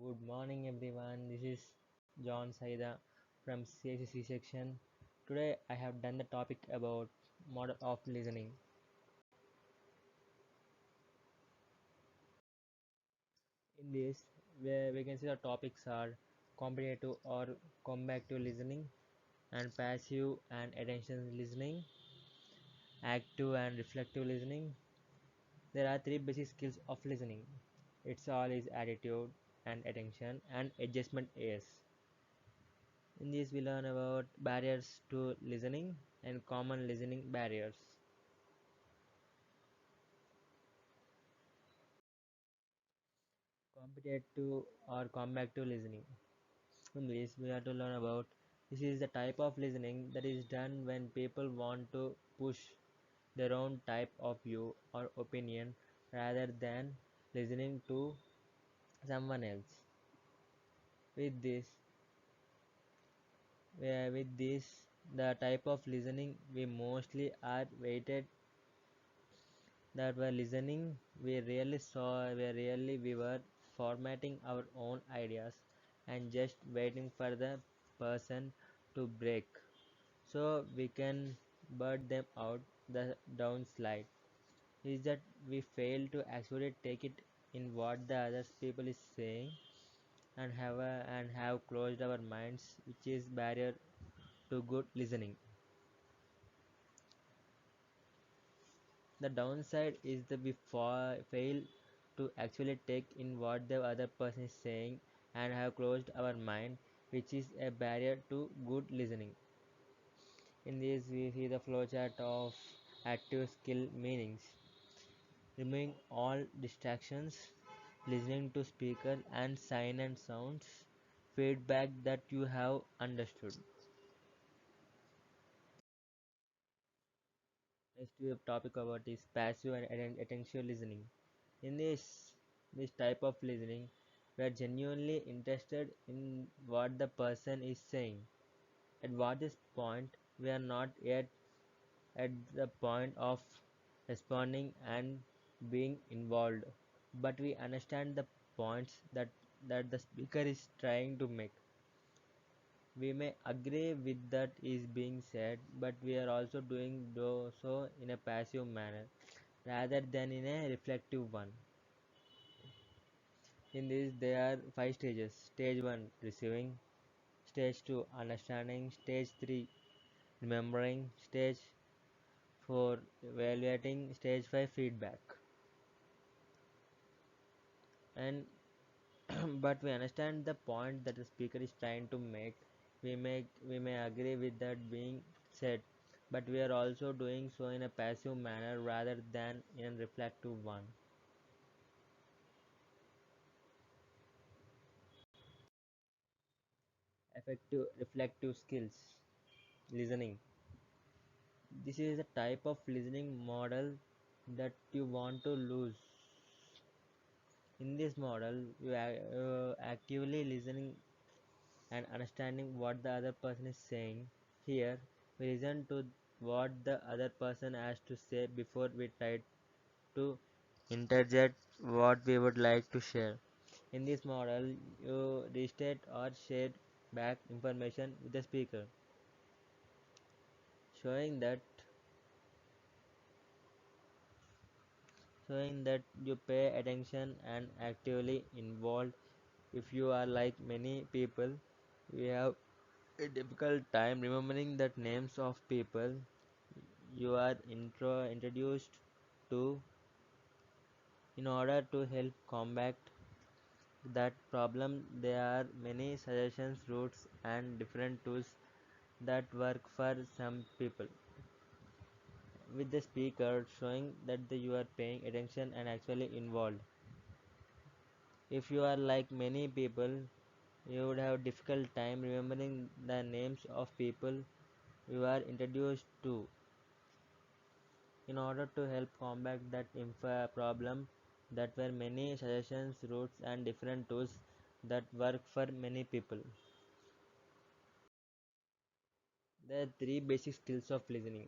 Good morning, everyone. This is John Saida from CICC section. Today, I have done the topic about model of listening. In this, where we can see the topics are competitive or combative listening, and passive and attention listening, active and reflective listening. There are three basic skills of listening. It's all is attitude and attention and adjustment is. In this, we learn about barriers to listening and common listening barriers. Competitive or combative listening. In this, we have to learn about this is the type of listening that is done when people want to push their own type of view or opinion rather than listening to someone else. With this, the type of listening we mostly are weighted that were listening we were formatting our own ideas and just waiting for the person to break so we can bird them out the downslide is that we fail to actually take it in what the other people is saying and have closed our minds which is barrier to good listening. The downside is that we fail to actually take in what the other person is saying and have closed our mind, which is a barrier to good listening. In this, we see the flowchart of active skill meanings. Removing all distractions, listening to speaker and sign and sounds, feedback that you have understood. Next, we have topic about is passive and attention listening. In this type of listening, we are genuinely interested in what the person is saying. At what this point, we are not yet at the point of responding and being involved, but we understand the points that the speaker is trying to make. We may agree with that is being said, but we are also doing so in a passive manner rather than in a reflective one. In this, there are five stages. Stage 1 receiving, Stage 2 understanding, Stage 3 remembering, Stage 4 evaluating, Stage 5 feedback. And but we understand the point that the speaker is trying to make. We may agree with that being said, but we are also doing so in a passive manner rather than in a reflective one. Effective reflective skills. Listening. This is a type of listening model that you want to lose. In this model, you are actively listening and understanding what the other person is saying. Here, we listen to what the other person has to say before we try to interject what we would like to share. In this model, you restate or share back information with the speaker, showing that you pay attention and actively involved. If you are like many people, we have a difficult time remembering the names of people you are introduced to. In order to help combat that problem, there are many suggestions, routes, and different tools that work for some people. With the speaker showing that you are paying attention and actually involved. If you are like many people, you would have difficult time remembering the names of people you are introduced to. In order to help combat that problem, that were many suggestions, routes, and different tools that work for many people. There are three basic skills of listening.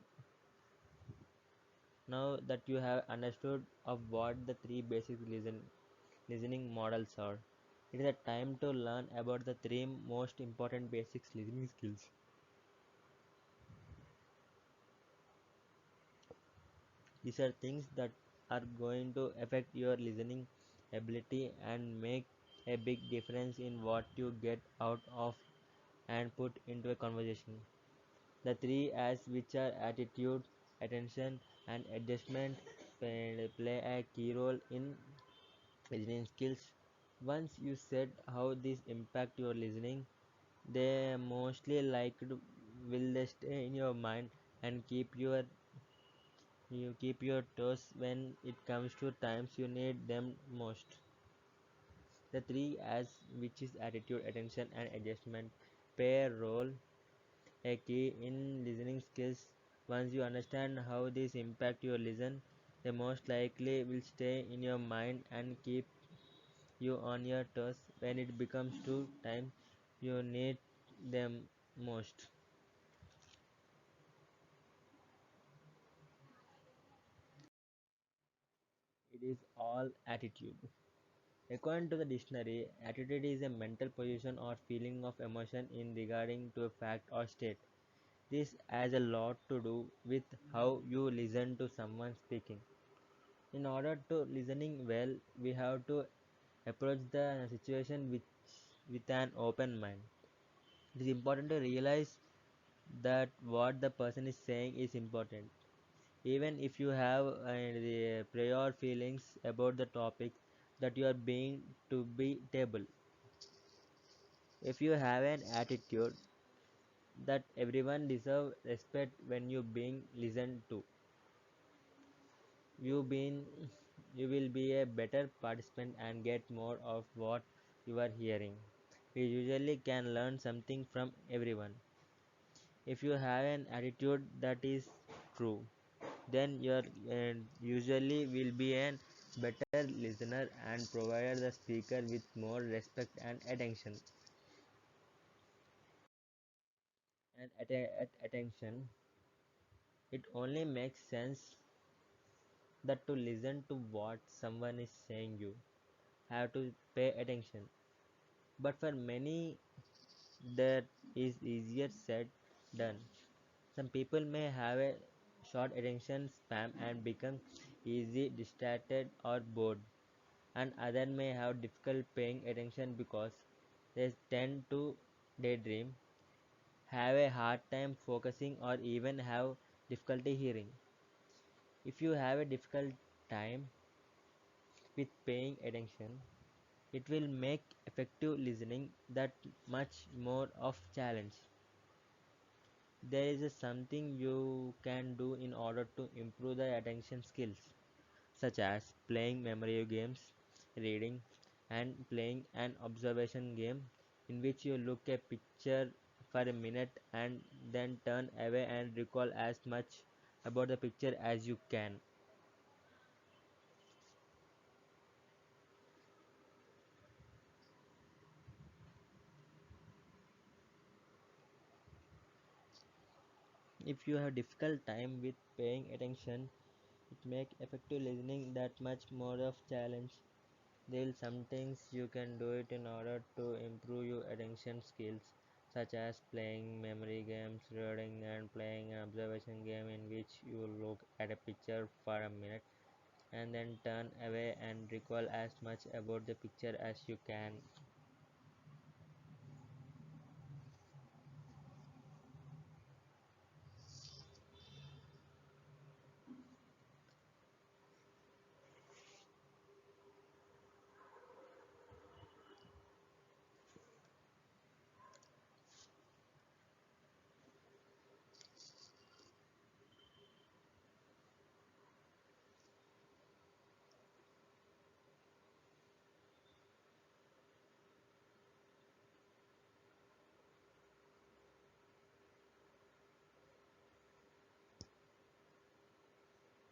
Now that you have understood of what the three basic listening models are, It is a time to learn about the three most important basic listening skills. These are things that are going to affect your listening ability and make a big difference in what you get out of and put into a conversation. The three A's, which are attitude, attention, and adjustment, play a key role in listening skills. Once you said how these impact your listening, they mostly liked will they stay in your mind and keep your toes when it comes to times you need them most. The three A's, which is attitude, attention, and adjustment, play a key in listening skills. Once you understand how these impact your listen, they most likely will stay in your mind and keep you on your toes when it becomes to time you need them most. It is all attitude. According to the dictionary, attitude is a mental position or feeling of emotion in regarding to a fact or state. This has a lot to do with how you listen to someone speaking. In order to listening well, we have to approach the situation with an open mind. It is important to realize that what the person is saying is important. Even if you have the prior feelings about the topic that you are being to be table. If you have an attitude that everyone deserve respect when you being listened to, you been you will be a better participant and get more of what you are hearing. You usually can learn something from everyone. If you have an attitude that is true, then you usually will be a better listener and provide the speaker with more respect and attention. And attention, it only makes sense that to listen to what someone is saying you have to pay attention. But for many, that is easier said done. Some people may have a short attention span and become easy distracted or bored, and others may have difficult paying attention because they tend to daydream, have a hard time focusing, or even have difficulty hearing. If you have a difficult time with paying attention, it will make effective listening that much more of challenge. There is something you can do in order to improve the attention skills, such as playing memory games, reading, and playing an observation game in which you look a picture for a minute and then turn away and recall as much about the picture as you can. If you have difficult time with paying attention, it make effective listening that much more of challenge. There are some things you can do it in order to improve your attention skills, such as playing memory games, reading, and playing an observation game in which you look at a picture for a minute and then turn away and recall as much about the picture as you can.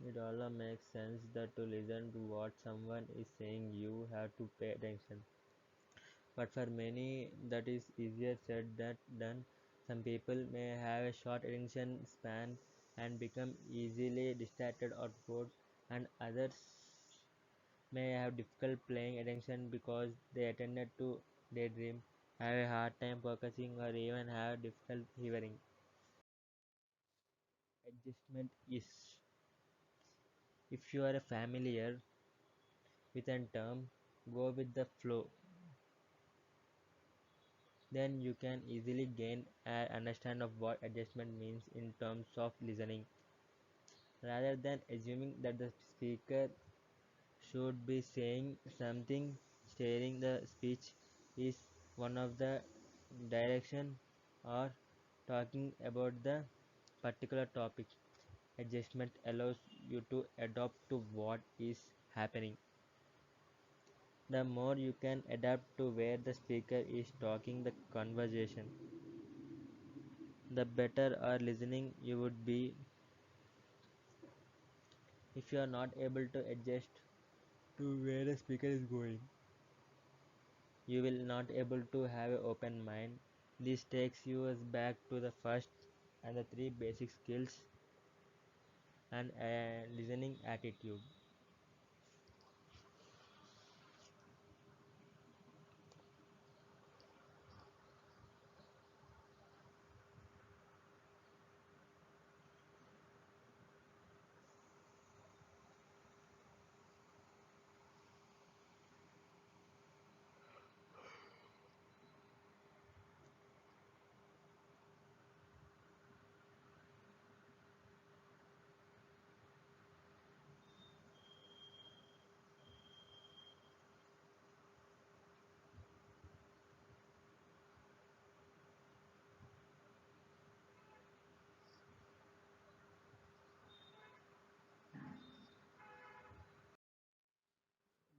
It also makes sense that to listen to what someone is saying, you have to pay attention. But for many, that is easier said than done. Some people may have a short attention span and become easily distracted or bored, and others may have difficult paying attention because they attended to daydream, have a hard time focusing, or even have difficult hearing. Adjustment is if you are familiar with a term, go with the flow. Then you can easily gain an understanding of what adjustment means in terms of listening, rather than assuming that the speaker should be saying something. Steering the speech is one of the direction, or talking about the particular topic. Adjustment allows you to adapt to what is happening. The more you can adapt to where the speaker is talking the conversation, the better our listening you would be. If you are not able to adjust to where the speaker is going, you will not able to have an open mind. This takes you us back to the first and the three basic skills and a listening attitude.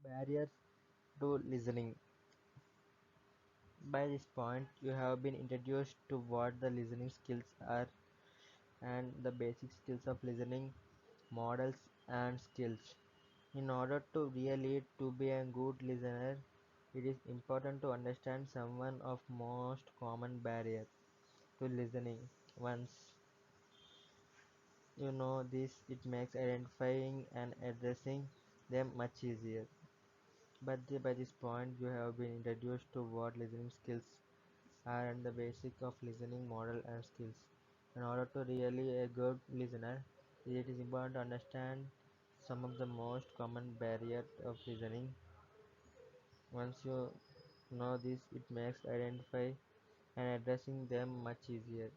Barriers to listening. By this point, you have been introduced to what the listening skills are and the basic skills of listening models and skills. In order to really to be a good listener, it is important to understand some one of most common barrier to listening. Once you know this, it makes identifying and addressing them much easier. By this point, you have been introduced to what listening skills are and the basic of listening model and skills. In order to really a good listener, it is important to understand some of the most common barriers of listening. Once you know this, it makes identify and addressing them much easier.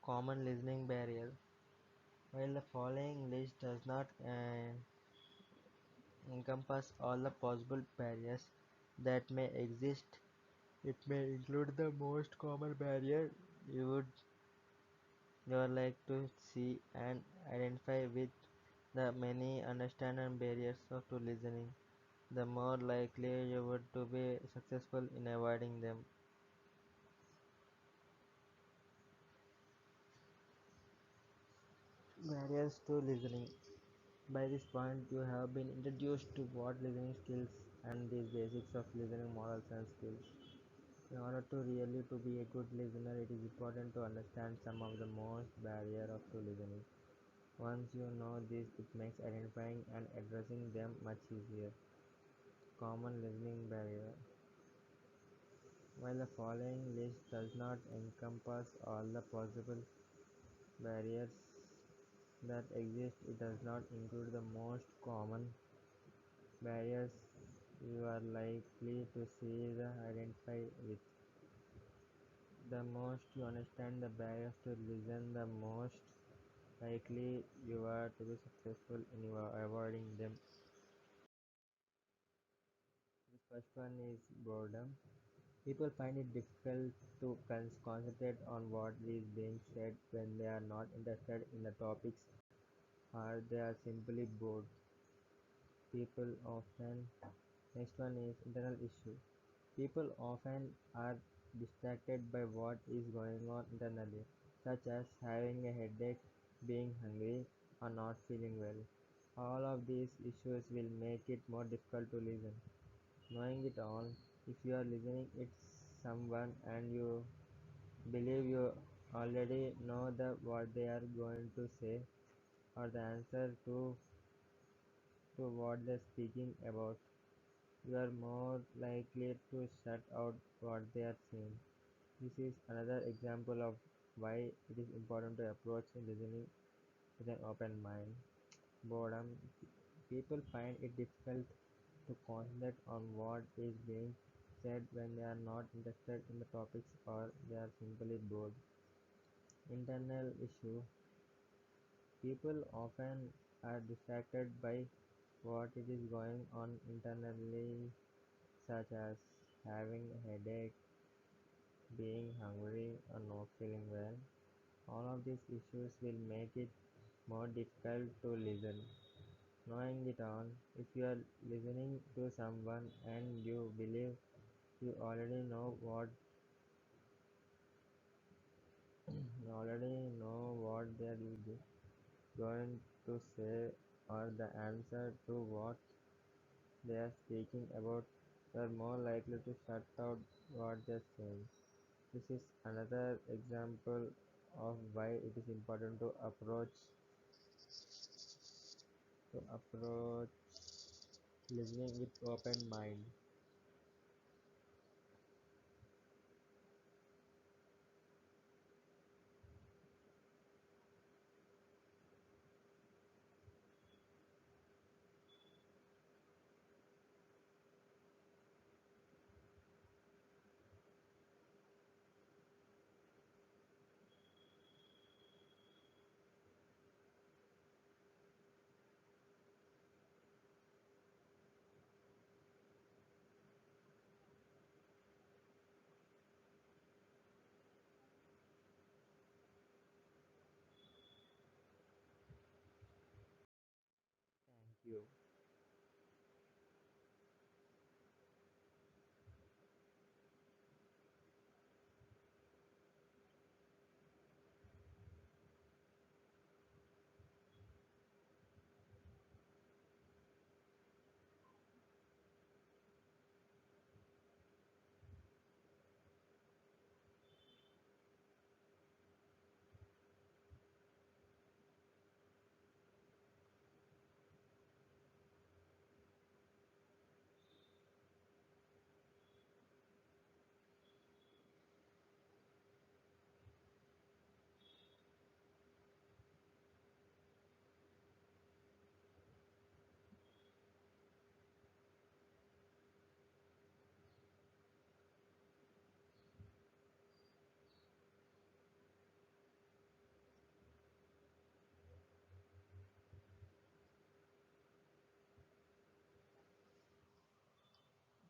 Common listening barriers. While the following list does not encompass all the possible barriers that may exist, it may include the most common barrier you would you are like to see and identify with the many understand and barriers of to listening, the more likely you would to be successful in avoiding them. Barriers to listening. By this point, you have been introduced to what listening skills and these basics of listening models and skills. In order to really to be a good listener, it is important to understand some of the most barrier of to listening. Once you know this, it makes identifying and addressing them much easier. Common listening barrier. While the following list does not encompass all the possible barriers that exist, it does not include the most common barriers you are likely to see the identify with. The most you understand the barriers to listen, the most likely you are to be successful in avoiding them. The first one is boredom. People find it difficult to concentrate on what is being said when they are not interested in the topics or they are simply bored. People often Next one is internal issue. People often are distracted by what is going on internally, such as having a headache, being hungry, or not feeling well. All of these issues will make it more difficult to listen. Knowing it all, if you are listening it someone and you believe you already know what they are going to say or the answer to what they're speaking about, you are more likely to shut out what they are saying. This is another example of why it is important to approach listening with an open mind. Boredom. People find it difficult to concentrate on what is being said when they are not interested in the topics or they are simply bored. Internal issue. People often are distracted by what it is going on internally, such as having a headache, being hungry, or not feeling well. All of these issues will make it more difficult to listen. Knowing it all, if you are listening to someone and you believe you already know what they are going to say or the answer to what they are speaking about, you are more likely to shut out what they are saying. This is another example of why it is important to approach listening with open mind. Thank you.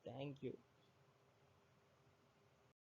Thank you.